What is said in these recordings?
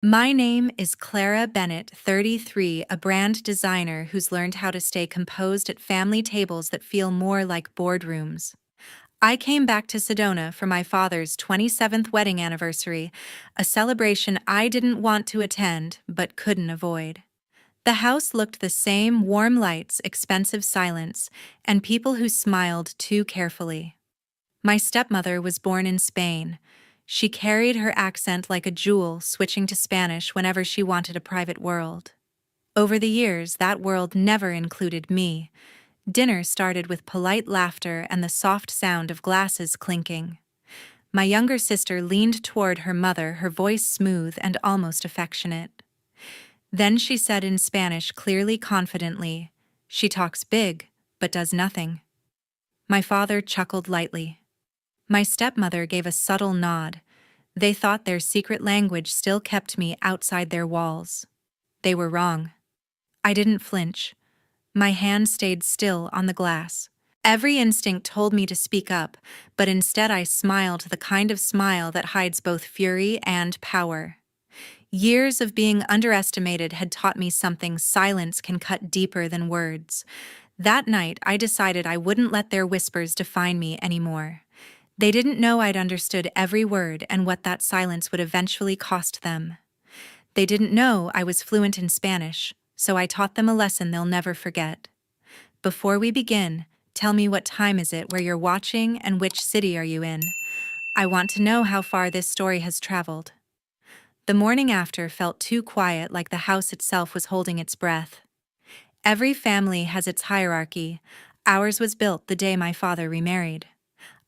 My name is Clara Bennett, 33, a brand designer who's learned how to stay composed at family tables that feel more like boardrooms. I came back to Sedona for my father's 27th wedding anniversary, a celebration I didn't want to attend but couldn't avoid. The house looked the same: warm lights, expensive silence, and people who smiled too carefully. My stepmother was born in Spain. She carried her accent like a jewel, switching to Spanish whenever she wanted a private world. Over the years, that world never included me. Dinner started with polite laughter and the soft sound of glasses clinking. My younger sister leaned toward her mother, her voice smooth and almost affectionate. Then she said in Spanish, clearly, confidently, "She talks big, but does nothing." My father chuckled lightly. My stepmother gave a subtle nod. They thought their secret language still kept me outside their walls. They were wrong. I didn't flinch. My hand stayed still on the glass. Every instinct told me to speak up, but instead I smiled, the kind of smile that hides both fury and power. Years of being underestimated had taught me something: silence can cut deeper than words. That night, I decided I wouldn't let their whispers define me anymore. They didn't know I'd understood every word and what that silence would eventually cost them. They didn't know I was fluent in Spanish, so I taught them a lesson they'll never forget. Before we begin, tell me, what time is it, where you're watching, and which city are you in? I want to know how far this story has traveled. The morning after felt too quiet, like the house itself was holding its breath. Every family has its hierarchy. Ours was built the day my father remarried.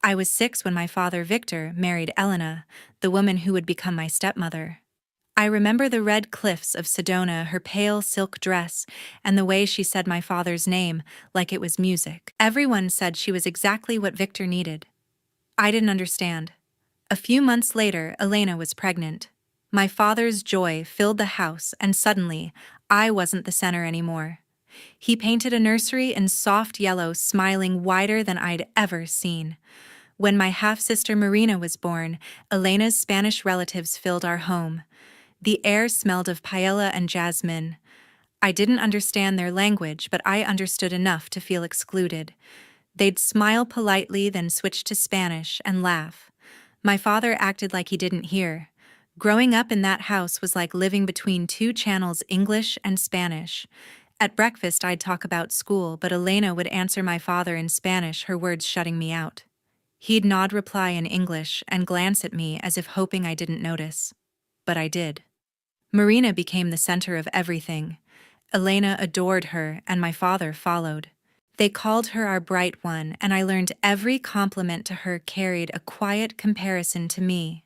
I was 6 when my father, Victor, married Elena, the woman who would become my stepmother. I remember the red cliffs of Sedona, her pale silk dress, and the way she said my father's name like it was music. Everyone said she was exactly what Victor needed. I didn't understand. A few months later, Elena was pregnant. My father's joy filled the house, and suddenly, I wasn't the center anymore. He painted a nursery in soft yellow, smiling wider than I'd ever seen. When my half-sister Marina was born, Elena's Spanish relatives filled our home. The air smelled of paella and jasmine. I didn't understand their language, but I understood enough to feel excluded. They'd smile politely, then switch to Spanish and laugh. My father acted like he didn't hear. Growing up in that house was like living between two channels, English and Spanish. At breakfast, I'd talk about school, but Elena would answer my father in Spanish, her words shutting me out. He'd nod reply in English and glance at me as if hoping I didn't notice. But I did. Marina became the center of everything. Elena adored her, and my father followed. They called her our bright one, and I learned every compliment to her carried a quiet comparison to me.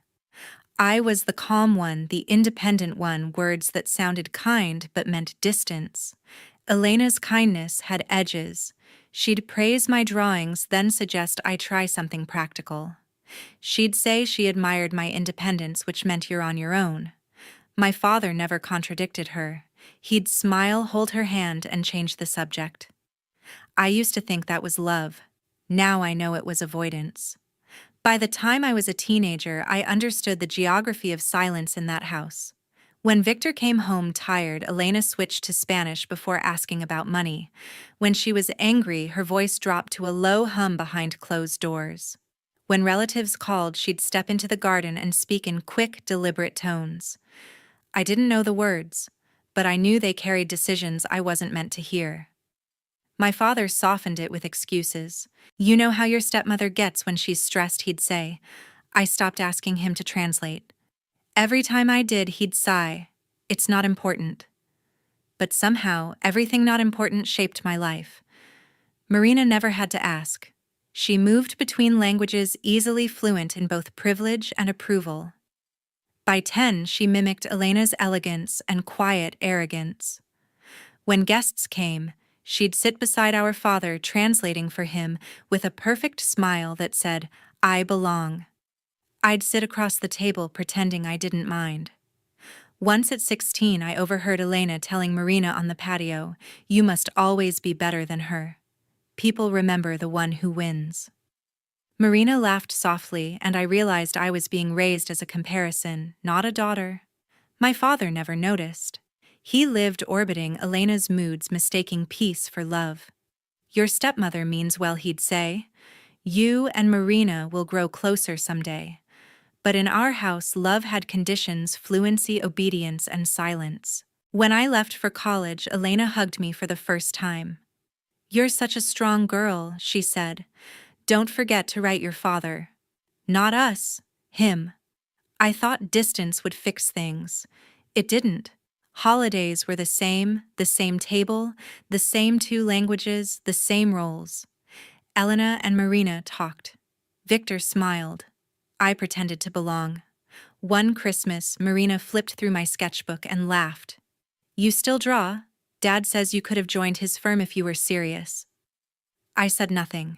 I was the calm one, the independent one, words that sounded kind but meant distance. Elena's kindness had edges. She'd praise my drawings, then suggest I try something practical. She'd say she admired my independence, which meant you're on your own. My father never contradicted her. He'd smile, hold her hand, and change the subject. I used to think that was love. Now I know it was avoidance. By the time I was a teenager, I understood the geography of silence in that house. When Victor came home tired, Elena switched to Spanish before asking about money. When she was angry, her voice dropped to a low hum behind closed doors. When relatives called, she'd step into the garden and speak in quick, deliberate tones. I didn't know the words, but I knew they carried decisions I wasn't meant to hear. My father softened it with excuses. "You know how your stepmother gets when she's stressed," he'd say. I stopped asking him to translate. Every time I did, he'd sigh. "It's not important." But somehow, everything not important shaped my life. Marina never had to ask. She moved between languages, easily fluent in both privilege and approval. By 10, she mimicked Elena's elegance and quiet arrogance. When guests came, she'd sit beside our father, translating for him with a perfect smile that said, "I belong." I'd sit across the table pretending I didn't mind. Once at 16, I overheard Elena telling Marina on the patio, "You must always be better than her. People remember the one who wins." Marina laughed softly, and I realized I was being raised as a comparison, not a daughter. My father never noticed. He lived orbiting Elena's moods, mistaking peace for love. Your stepmother means well, he'd say. You and Marina will grow closer someday. But in our house, love had conditions: fluency, obedience, and silence. When I left for college, Elena hugged me for the first time. You're such a strong girl, she said. Don't forget to write your father. Not us, him. I thought distance would fix things. It didn't. Holidays were the same table, the same two languages, the same roles. Elena and Marina talked. Victor smiled. I pretended to belong. One Christmas, Marina flipped through my sketchbook and laughed. You still draw? Dad says you could have joined his firm if you were serious. I said nothing.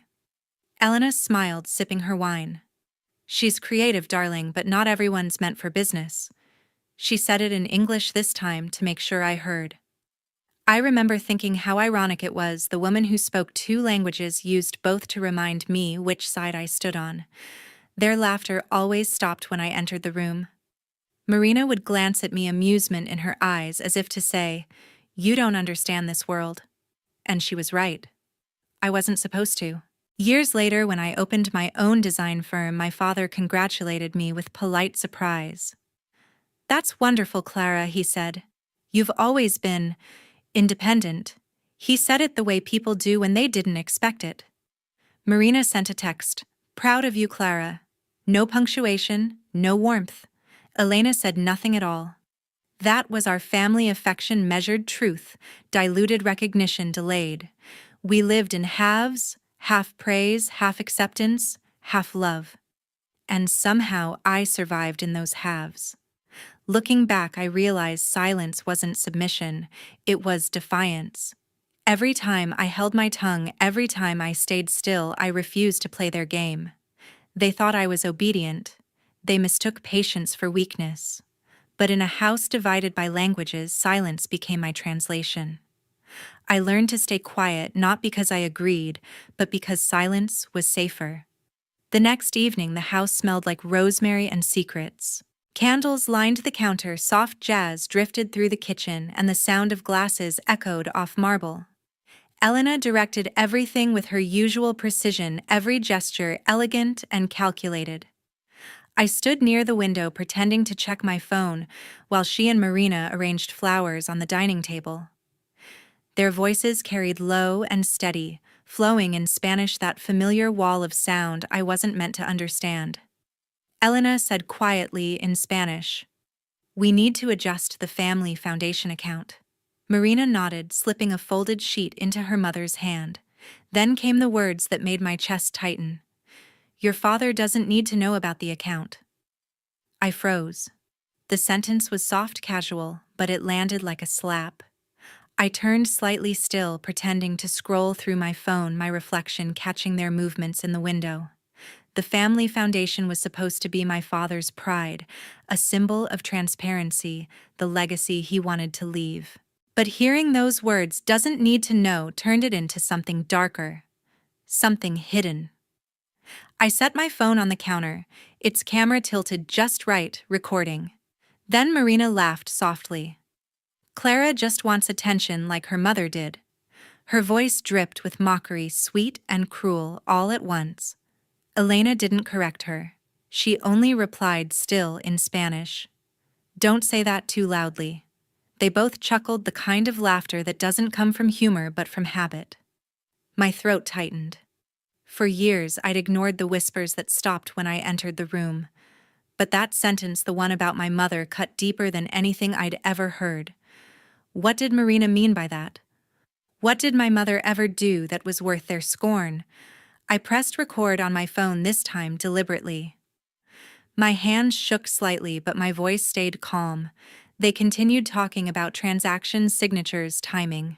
Elena smiled, sipping her wine. She's creative, darling, but not everyone's meant for business. She said it in English this time to make sure I heard. I remember thinking how ironic it was the woman who spoke two languages used both to remind me which side I stood on. Their laughter always stopped when I entered the room. Marina would glance at me, amusement in her eyes, as if to say, "You don't understand this world." And she was right. I wasn't supposed to. Years later, when I opened my own design firm, my father congratulated me with polite surprise. That's wonderful, Clara, he said. You've always been independent. He said it the way people do when they didn't expect it. Marina sent a text. Proud of you, Clara. No punctuation, no warmth. Elena said nothing at all. That was our family affection, measured truth, diluted recognition, delayed. We lived in halves, half praise, half acceptance, half love. And somehow I survived in those halves. Looking back, I realized silence wasn't submission, it was defiance. Every time I held my tongue, every time I stayed still, I refused to play their game. They thought I was obedient. They mistook patience for weakness. But in a house divided by languages, silence became my translation. I learned to stay quiet, not because I agreed, but because silence was safer. The next evening, the house smelled like rosemary and secrets. Candles lined the counter, soft jazz drifted through the kitchen, and the sound of glasses echoed off marble. Elena directed everything with her usual precision, every gesture elegant and calculated. I stood near the window pretending to check my phone, while she and Marina arranged flowers on the dining table. Their voices carried low and steady, flowing in Spanish, that familiar wall of sound I wasn't meant to understand. Elena said quietly in Spanish, "We need to adjust the family foundation account." Marina nodded, slipping a folded sheet into her mother's hand. Then came the words that made my chest tighten. "Your father doesn't need to know about the account." I froze. The sentence was soft, casual, but it landed like a slap. I turned slightly still, pretending to scroll through my phone, my reflection catching their movements in the window. The family foundation was supposed to be my father's pride, a symbol of transparency, the legacy he wanted to leave. But hearing those words, "doesn't need to know," turned it into something darker, something hidden. I set my phone on the counter, its camera tilted just right, recording. Then Marina laughed softly. Clara just wants attention like her mother did. Her voice dripped with mockery, sweet and cruel, all at once. Elena didn't correct her. She only replied, still in Spanish. "Don't say that too loudly." They both chuckled, the kind of laughter that doesn't come from humor but from habit. My throat tightened. For years, I'd ignored the whispers that stopped when I entered the room. But that sentence, the one about my mother, cut deeper than anything I'd ever heard. What did Marina mean by that? What did my mother ever do that was worth their scorn? I pressed record on my phone, this time deliberately. My hands shook slightly, but my voice stayed calm. They continued talking about transactions, signatures, timing.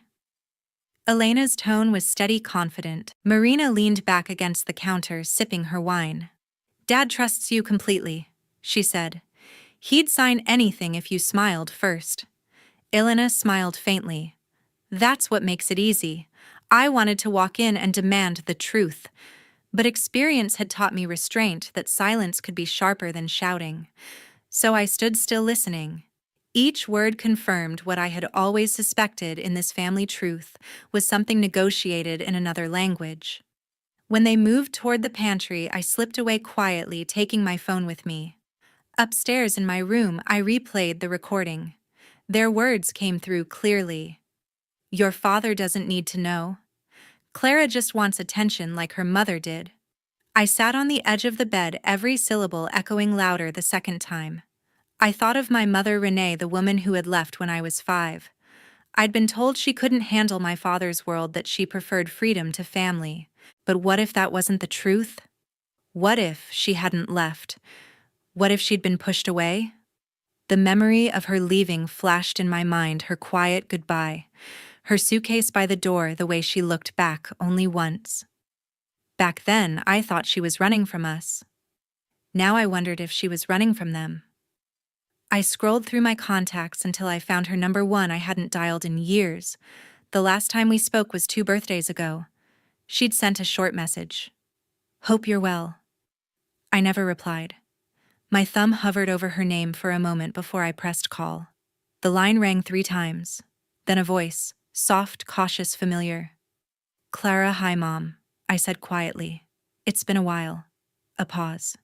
Elena's tone was steady, confident. Marina leaned back against the counter, sipping her wine. "Dad trusts you completely," she said. "He'd sign anything if you smiled first." Elena smiled faintly. "That's what makes it easy." I wanted to walk in and demand the truth. But experience had taught me restraint, that silence could be sharper than shouting. So I stood still, listening. Each word confirmed what I had always suspected in this family truth was something negotiated in another language. When they moved toward the pantry, I slipped away quietly, taking my phone with me. Upstairs in my room, I replayed the recording. Their words came through clearly. Your father doesn't need to know. Clara just wants attention like her mother did. I sat on the edge of the bed, every syllable echoing louder the second time. I thought of my mother Renee, the woman who had left when I was 5. I'd been told she couldn't handle my father's world, that she preferred freedom to family. But what if that wasn't the truth? What if she hadn't left? What if she'd been pushed away? The memory of her leaving flashed in my mind, her quiet goodbye, her suitcase by the door, the way she looked back only once. Back then, I thought she was running from us. Now I wondered if she was running from them. I scrolled through my contacts until I found her number 1 I hadn't dialed in years. The last time we spoke was 2 birthdays ago. She'd sent a short message. Hope you're well. I never replied. My thumb hovered over her name for a moment before I pressed call. The line rang 3 times. Then a voice, soft, cautious, familiar. Clara, hi Mom, I said quietly. It's been a while. A pause.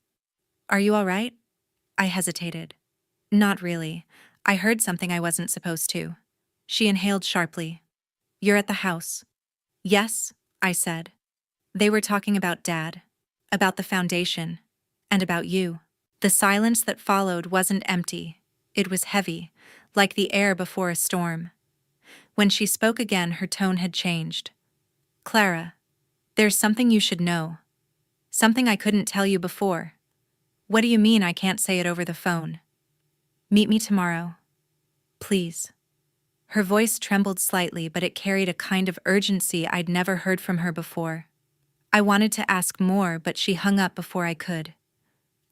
Are you all right? I hesitated. Not really. I heard something I wasn't supposed to. She inhaled sharply. You're at the house. Yes, I said. They were talking about Dad, about the foundation, and about you. The silence that followed wasn't empty. It was heavy, like the air before a storm. When she spoke again, her tone had changed. Clara, there's something you should know. Something I couldn't tell you before. What do you mean I can't say it over the phone? Meet me tomorrow. Please. Her voice trembled slightly, but it carried a kind of urgency I'd never heard from her before. I wanted to ask more, but she hung up before I could.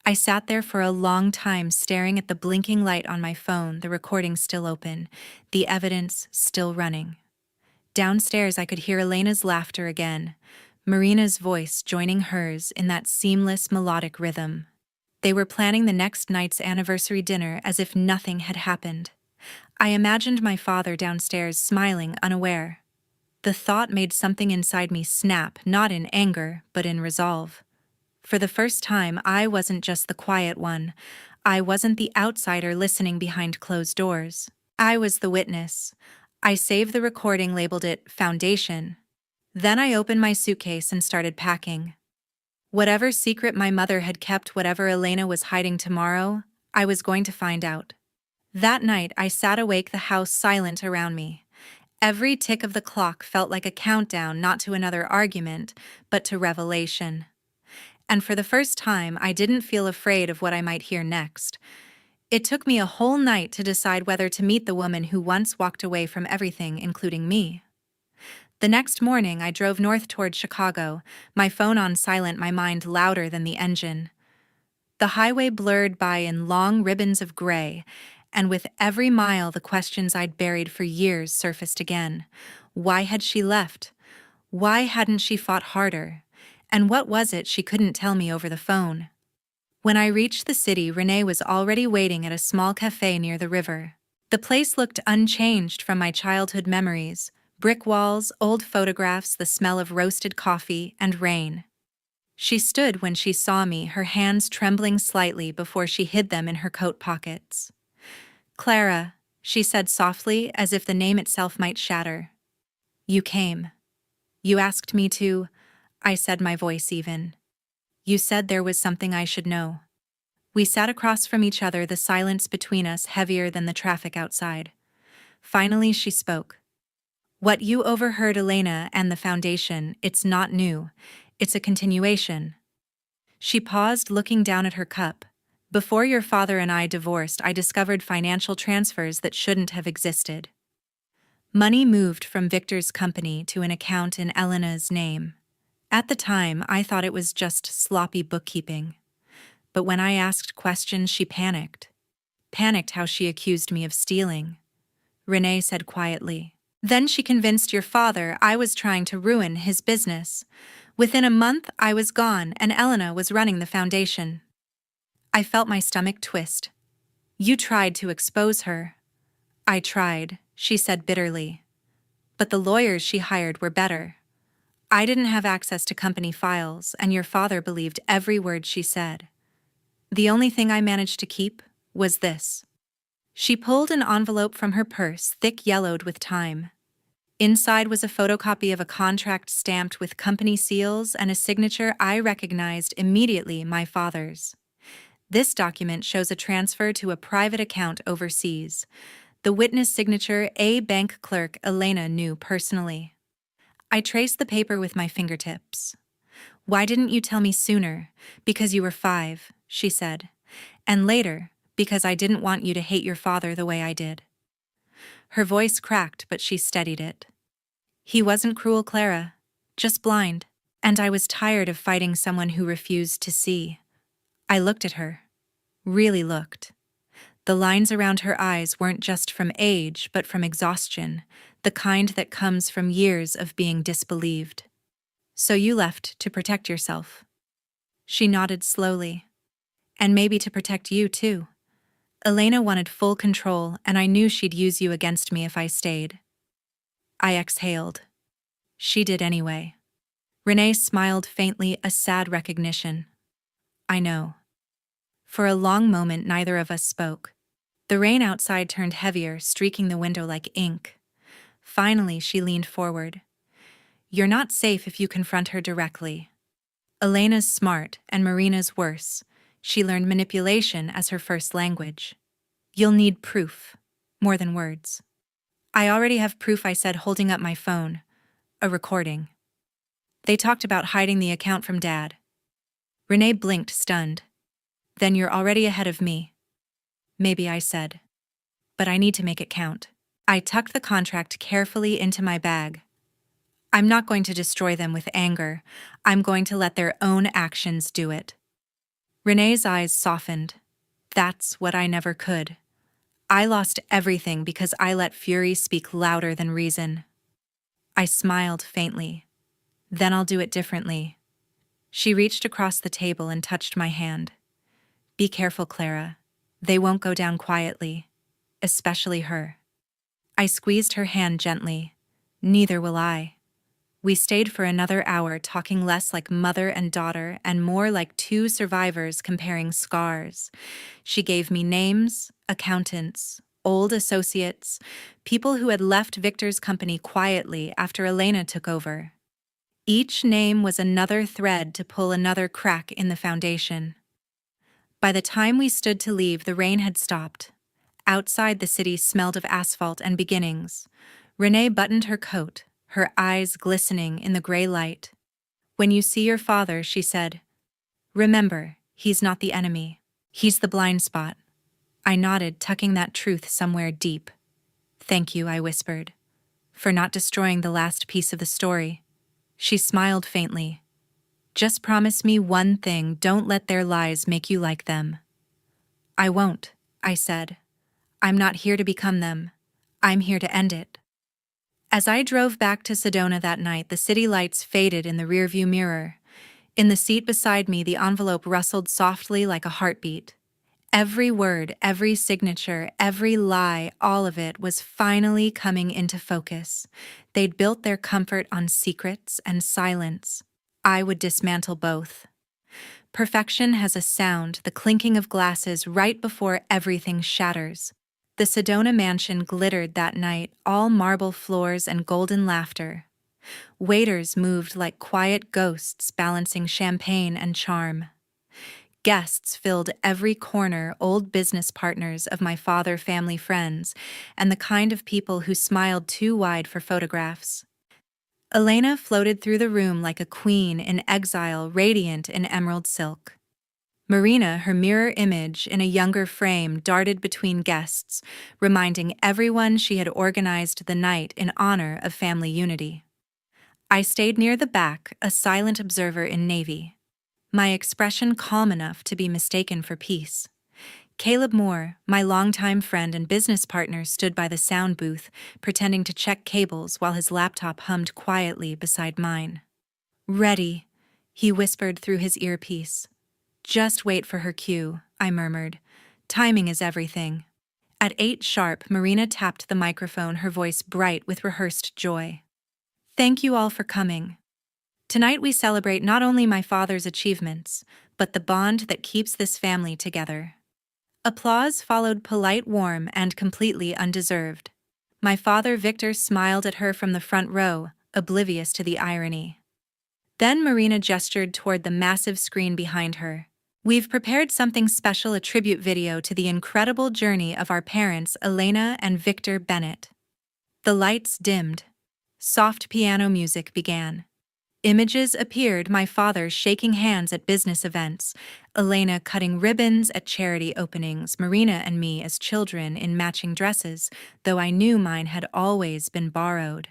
I sat there for a long time, staring at the blinking light on my phone, the recording still open, the evidence still running. Downstairs, I could hear Elena's laughter again, Marina's voice joining hers in that seamless melodic rhythm. They were planning the next night's anniversary dinner as if nothing had happened. I imagined my father downstairs, smiling, unaware. The thought made something inside me snap, not in anger, but in resolve. For the first time, I wasn't just the quiet one. I wasn't the outsider listening behind closed doors. I was the witness. I saved the recording, labeled it Foundation. Then I opened my suitcase and started packing. Whatever secret my mother had kept, whatever Elena was hiding tomorrow, I was going to find out. That night, I sat awake, the house silent around me. Every tick of the clock felt like a countdown, not to another argument, but to revelation. And for the first time, I didn't feel afraid of what I might hear next. It took me a whole night to decide whether to meet the woman who once walked away from everything, including me. The next morning, I drove north toward Chicago, my phone on silent, my mind louder than the engine. The highway blurred by in long ribbons of gray, and with every mile, the questions I'd buried for years surfaced again. Why had she left? Why hadn't she fought harder? And what was it she couldn't tell me over the phone? When I reached the city, Renee was already waiting at a small cafe near the river. The place looked unchanged from my childhood memories: brick walls, old photographs, the smell of roasted coffee, and rain. She stood when she saw me, her hands trembling slightly before she hid them in her coat pockets. Clara, she said softly, as if the name itself might shatter. You came. You asked me to, I said, my voice even. You said there was something I should know. We sat across from each other, the silence between us heavier than the traffic outside. Finally, she spoke. What you overheard, Elena, and the foundation, it's not new. It's a continuation. She paused, looking down at her cup. Before your father and I divorced, I discovered financial transfers that shouldn't have existed. Money moved from Victor's company to an account in Elena's name. At the time, I thought it was just sloppy bookkeeping. But when I asked questions, she panicked. Panicked how she accused me of stealing. Renee said quietly. Then she convinced your father I was trying to ruin his business. Within a month, I was gone, and Elena was running the foundation. I felt my stomach twist. You tried to expose her, I tried, she said bitterly. But the lawyers she hired were better. I didn't have access to company files, and your father believed every word she said. The only thing I managed to keep was this. She pulled an envelope from her purse, thick yellowed with time. Inside was a photocopy of a contract stamped with company seals and a signature I recognized immediately, my father's. This document shows a transfer to a private account overseas. The witness signature a bank clerk Elena knew personally. I traced the paper with my fingertips. Why didn't you tell me sooner? Because you were 5, she said. And later, because I didn't want you to hate your father the way I did. Her voice cracked, but she steadied it. He wasn't cruel, Clara, just blind. And I was tired of fighting someone who refused to see. I looked at her. Really looked. The lines around her eyes weren't just from age, but from exhaustion, the kind that comes from years of being disbelieved. So you left to protect yourself. She nodded slowly. And maybe to protect you, too. Elena wanted full control, and I knew she'd use you against me if I stayed. I exhaled. She did anyway. Renee smiled faintly, a sad recognition. I know. For a long moment, neither of us spoke. The rain outside turned heavier, streaking the window like ink. Finally, she leaned forward. You're not safe if you confront her directly. Elena's smart, and Marina's worse. She learned manipulation as her first language. You'll need proof, more than words. I already have proof, I said, holding up my phone. A recording. They talked about hiding the account from Dad. Renee blinked, stunned. Then you're already ahead of me. Maybe, I said. But I need to make it count. I tucked the contract carefully into my bag. I'm not going to destroy them with anger. I'm going to let their own actions do it. Renee's eyes softened. That's what I never could. I lost everything because I let fury speak louder than reason. I smiled faintly. Then I'll do it differently. She reached across the table and touched my hand. Be careful, Clara. They won't go down quietly. Especially her. I squeezed her hand gently. Neither will I. We stayed for another hour, talking less like mother and daughter and more like two survivors comparing scars. She gave me names, accountants, old associates, people who had left Victor's company quietly after Elena took over. Each name was another thread to pull another crack in the foundation. By the time we stood to leave, the rain had stopped. Outside, the city smelled of asphalt and beginnings. Renee buttoned her coat, her eyes glistening in the gray light. When you see your father, she said, remember, he's not the enemy. He's the blind spot. I nodded, tucking that truth somewhere deep. Thank you, I whispered, for not destroying the last piece of the story. She smiled faintly. Just promise me one thing, don't let their lies make you like them. I won't, I said. I'm not here to become them. I'm here to end it. As I drove back to Sedona that night, the city lights faded in the rearview mirror. In the seat beside me, the envelope rustled softly like a heartbeat. Every word, every signature, every lie, all of it was finally coming into focus. They'd built their comfort on secrets and silence. I would dismantle both. Perfection has a sound, the clinking of glasses right before everything shatters. The Sedona mansion glittered that night, all marble floors and golden laughter. Waiters moved like quiet ghosts, balancing champagne and charm. Guests filled every corner, old business partners of my father family friends, and the kind of people who smiled too wide for photographs. Elena floated through the room like a queen in exile, radiant in emerald silk. Marina, her mirror image in a younger frame, darted between guests, reminding everyone she had organized the night in honor of family unity. I stayed near the back, a silent observer in navy. My expression calm enough to be mistaken for peace. Caleb Moore, my longtime friend and business partner, stood by the sound booth, pretending to check cables while his laptop hummed quietly beside mine. Ready, he whispered through his earpiece. Just wait for her cue, I murmured. Timing is everything. At 8 sharp, Marina tapped the microphone, her voice bright with rehearsed joy. Thank you all for coming. Tonight we celebrate not only my father's achievements, but the bond that keeps this family together. Applause followed, polite, warm, and completely undeserved. My father Victor smiled at her from the front row, oblivious to the irony. Then Marina gestured toward the massive screen behind her. We've prepared something special, a tribute video to the incredible journey of our parents, Elena and Victor Bennett. The lights dimmed. Soft piano music began. Images appeared, my father shaking hands at business events, Elena cutting ribbons at charity openings, Marina and me as children in matching dresses, though I knew mine had always been borrowed.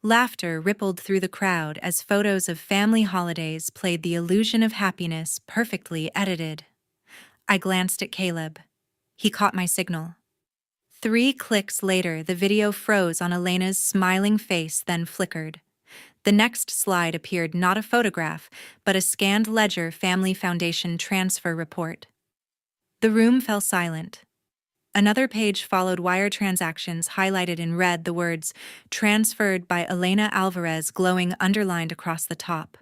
Laughter rippled through the crowd as photos of family holidays played, the illusion of happiness perfectly edited. I glanced at Caleb. He caught my signal. 3 clicks later, the video froze on Elena's smiling face, then flickered. The next slide appeared, not a photograph, but a scanned ledger, Family Foundation transfer report. The room fell silent. Another page followed, wire transactions highlighted in red, the words, transferred by Elena Alvarez, glowing underlined across the top.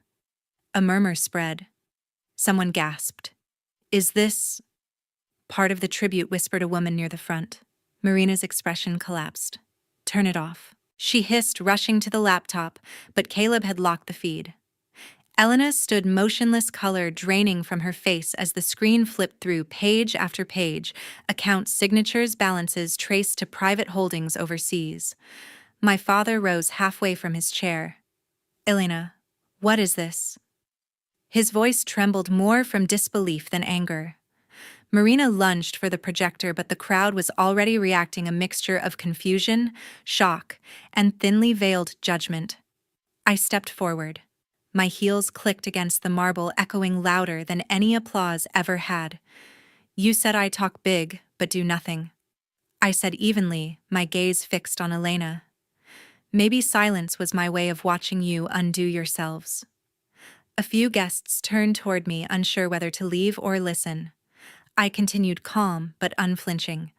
A murmur spread. Someone gasped. Is this part of the tribute? Whispered a woman near the front. Marina's expression collapsed. Turn it off, she hissed, rushing to the laptop, but Caleb had locked the feed. Elena stood motionless, color draining from her face as the screen flipped through page after page, accounts, signatures, balances traced to private holdings overseas. My father rose halfway from his chair. Elena, what is this? His voice trembled more from disbelief than anger. Marina lunged for the projector, but the crowd was already reacting, a mixture of confusion, shock, and thinly veiled judgment. I stepped forward. My heels clicked against the marble, echoing louder than any applause ever had. You said I talk big, but do nothing. I said evenly, my gaze fixed on Elena. Maybe silence was my way of watching you undo yourselves. A few guests turned toward me, unsure whether to leave or listen. I continued, calm but unflinching.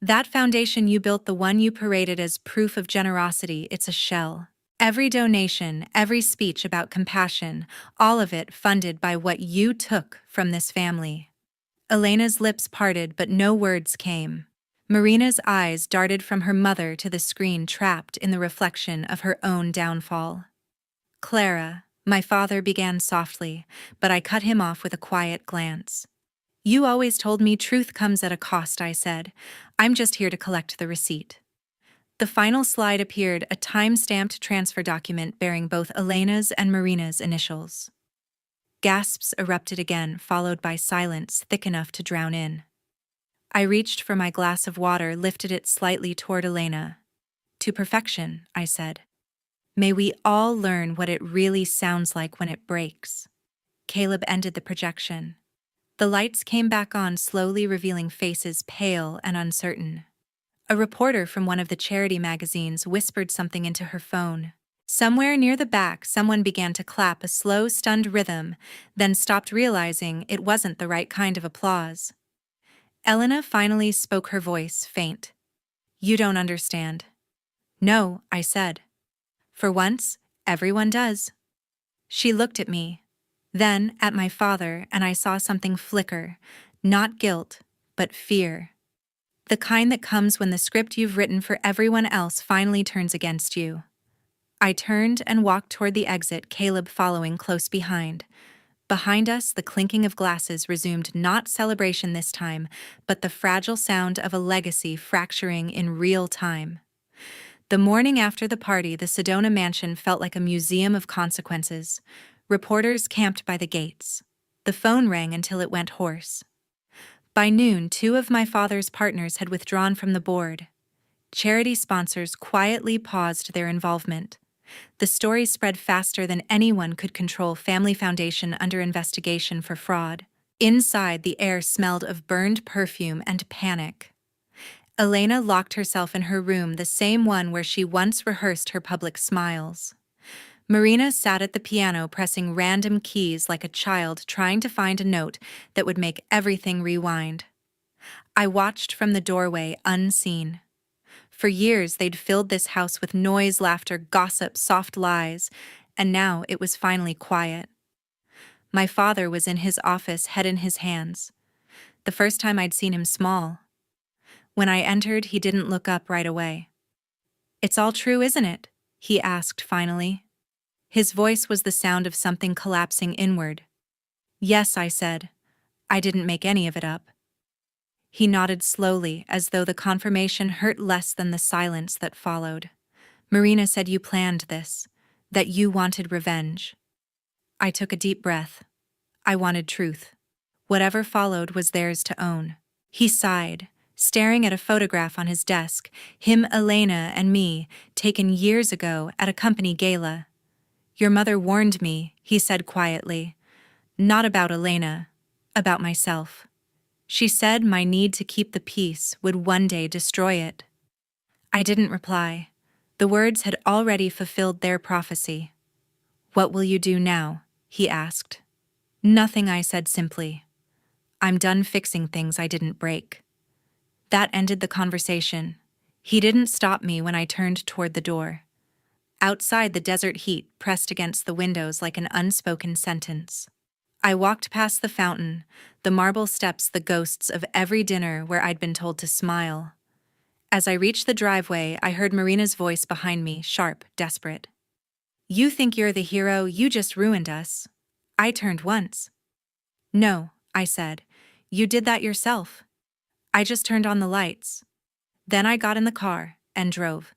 That foundation you built, the one you paraded as proof of generosity, it's a shell. Every donation, every speech about compassion, all of it funded by what you took from this family. Elena's lips parted, but no words came. Marina's eyes darted from her mother to the screen, trapped in the reflection of her own downfall. Clara, my father began softly, but I cut him off with a quiet glance. You always told me truth comes at a cost, I said. I'm just here to collect the receipt. The final slide appeared, a time-stamped transfer document bearing both Elena's and Marina's initials. Gasps erupted again, followed by silence thick enough to drown in. I reached for my glass of water, lifted it slightly toward Elena. To perfection, I said. May we all learn what it really sounds like when it breaks. Caleb ended the projection. The lights came back on, slowly revealing faces pale and uncertain. A reporter from one of the charity magazines whispered something into her phone. Somewhere near the back, someone began to clap, a slow, stunned rhythm, then stopped, realizing it wasn't the right kind of applause. Elena finally spoke, her voice faint. You don't understand. No, I said. For once, everyone does. She looked at me, then at my father, and I saw something flicker, not guilt, but fear. The kind that comes when the script you've written for everyone else finally turns against you. I turned and walked toward the exit, Caleb following close behind. Behind us, the clinking of glasses resumed, not celebration this time, but the fragile sound of a legacy fracturing in real time. The morning after the party, the Sedona mansion felt like a museum of consequences. Reporters camped by the gates. The phone rang until it went hoarse. By noon, 2 of my father's partners had withdrawn from the board. Charity sponsors quietly paused their involvement. The story spread faster than anyone could control. Family Foundation under investigation for fraud. Inside, the air smelled of burned perfume and panic. Elena locked herself in her room, the same one where she once rehearsed her public smiles. Marina sat at the piano, pressing random keys like a child trying to find a note that would make everything rewind. I watched from the doorway, unseen. For years, they'd filled this house with noise, laughter, gossip, soft lies, and now it was finally quiet. My father was in his office, head in his hands. The first time I'd seen him small. When I entered, he didn't look up right away. "It's all true, isn't it?" he asked finally. His voice was the sound of something collapsing inward. "Yes," I said. "I didn't make any of it up." He nodded slowly, as though the confirmation hurt less than the silence that followed. "Marina said you planned this, that you wanted revenge." I took a deep breath. I wanted truth. Whatever followed was theirs to own. He sighed, staring at a photograph on his desk, him, Elena, and me, taken years ago at a company gala. "Your mother warned me," he said quietly. "Not about Elena, about myself. She said my need to keep the peace would one day destroy it." I didn't reply. The words had already fulfilled their prophecy. "What will you do now?" he asked. "Nothing," I said simply. "I'm done fixing things I didn't break." That ended the conversation. He didn't stop me when I turned toward the door. Outside, the desert heat pressed against the windows like an unspoken sentence. I walked past the fountain, the marble steps, the ghosts of every dinner where I'd been told to smile. As I reached the driveway, I heard Marina's voice behind me, sharp, desperate. "You think you're the hero, you just ruined us." I turned once. "No," I said. "You did that yourself. I just turned on the lights." Then I got in the car and drove.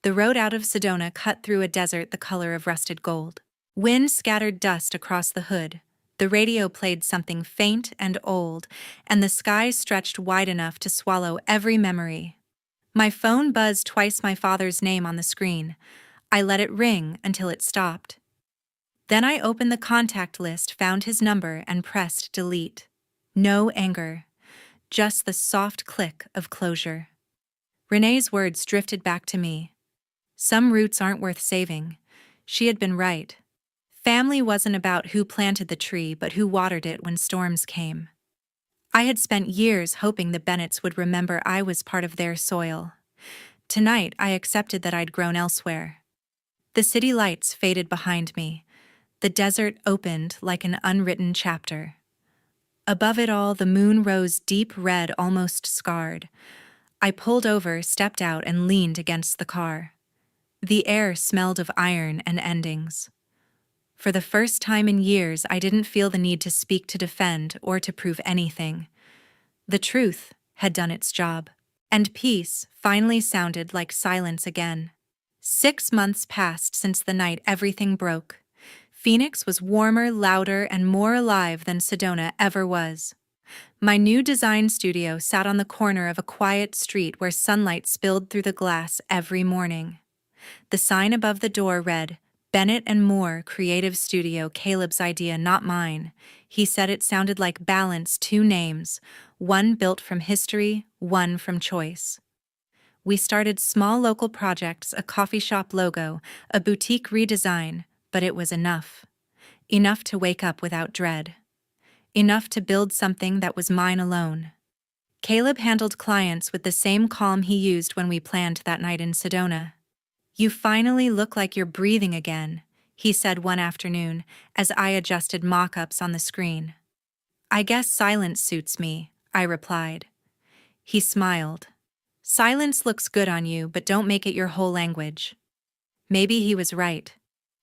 The road out of Sedona cut through a desert the color of rusted gold. Wind scattered dust across the hood. The radio played something faint and old, and the sky stretched wide enough to swallow every memory. My phone buzzed twice, my father's name on the screen. I let it ring until it stopped. Then I opened the contact list, found his number, and pressed delete. No anger, just the soft click of closure. Renee's words drifted back to me. Some roots aren't worth saving. She had been right. Family wasn't about who planted the tree, but who watered it when storms came. I had spent years hoping the Bennetts would remember I was part of their soil. Tonight, I accepted that I'd grown elsewhere. The city lights faded behind me. The desert opened like an unwritten chapter. Above it all, the moon rose deep red, almost scarred. I pulled over, stepped out, and leaned against the car. The air smelled of iron and endings. For the first time in years, I didn't feel the need to speak, to defend, or to prove anything. The truth had done its job. And peace finally sounded like silence again. 6 months passed since the night everything broke. Phoenix was warmer, louder, and more alive than Sedona ever was. My new design studio sat on the corner of a quiet street where sunlight spilled through the glass every morning. The sign above the door read, "Bennett and Moore Creative Studio, Caleb's idea, not mine." He said it sounded like balance, 2 names, one built from history, one from choice. We started small local projects, a coffee shop logo, a boutique redesign, but it was enough. Enough to wake up without dread. Enough to build something that was mine alone. Caleb handled clients with the same calm he used when we planned that night in Sedona. "You finally look like you're breathing again," he said one afternoon as I adjusted mock-ups on the screen. "I guess silence suits me," I replied. He smiled. "Silence looks good on you, but don't make it your whole language." Maybe he was right.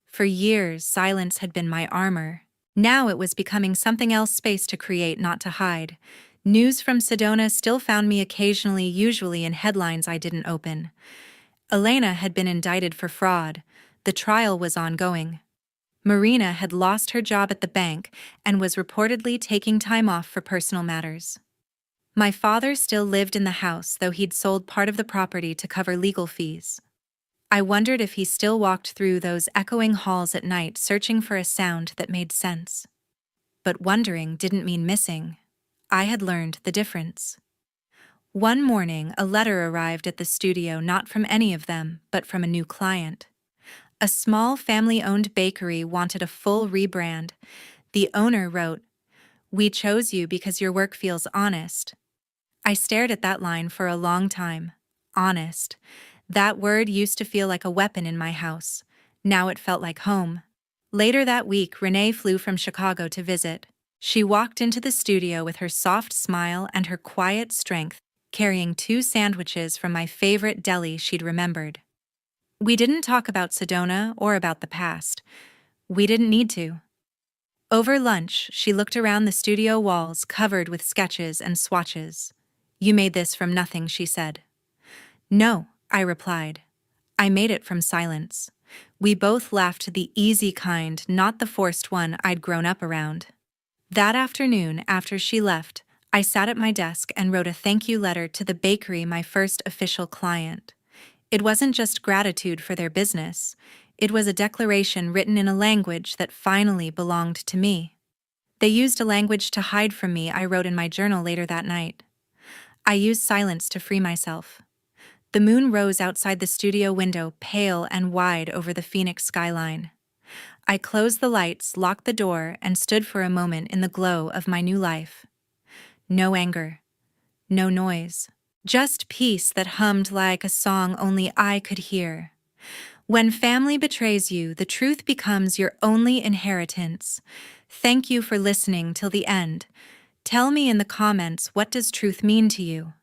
For years, silence had been my armor. Now it was becoming something else, space to create, not to hide. News from Sedona still found me occasionally, usually in headlines I didn't open. Elena had been indicted for fraud. The trial was ongoing. Marina had lost her job at the bank and was reportedly taking time off for personal matters. My father still lived in the house, though he'd sold part of the property to cover legal fees. I wondered if he still walked through those echoing halls at night, searching for a sound that made sense. But wondering didn't mean missing. I had learned the difference. One morning, a letter arrived at the studio, not from any of them, but from a new client. A small family-owned bakery wanted a full rebrand. The owner wrote, "We chose you because your work feels honest." I stared at that line for a long time. Honest. That word used to feel like a weapon in my house. Now it felt like home. Later that week, Renee flew from Chicago to visit. She walked into the studio with her soft smile and her quiet strength, carrying 2 sandwiches from my favorite deli she'd remembered. We didn't talk about Sedona or about the past. We didn't need to. Over lunch, she looked around the studio walls covered with sketches and swatches. "You made this from nothing," she said. "No," I replied. "I made it from silence." We both laughed, the easy kind, not the forced one I'd grown up around. That afternoon, after she left, I sat at my desk and wrote a thank you letter to the bakery, my first official client. It wasn't just gratitude for their business. It was a declaration written in a language that finally belonged to me. They used a language to hide from me, I wrote in my journal later that night. I used silence to free myself. The moon rose outside the studio window, pale and wide over the Phoenix skyline. I closed the lights, locked the door, and stood for a moment in the glow of my new life. No anger. No noise. Just peace that hummed like a song only I could hear. When family betrays you, the truth becomes your only inheritance. Thank you for listening till the end. Tell me in the comments, what does truth mean to you?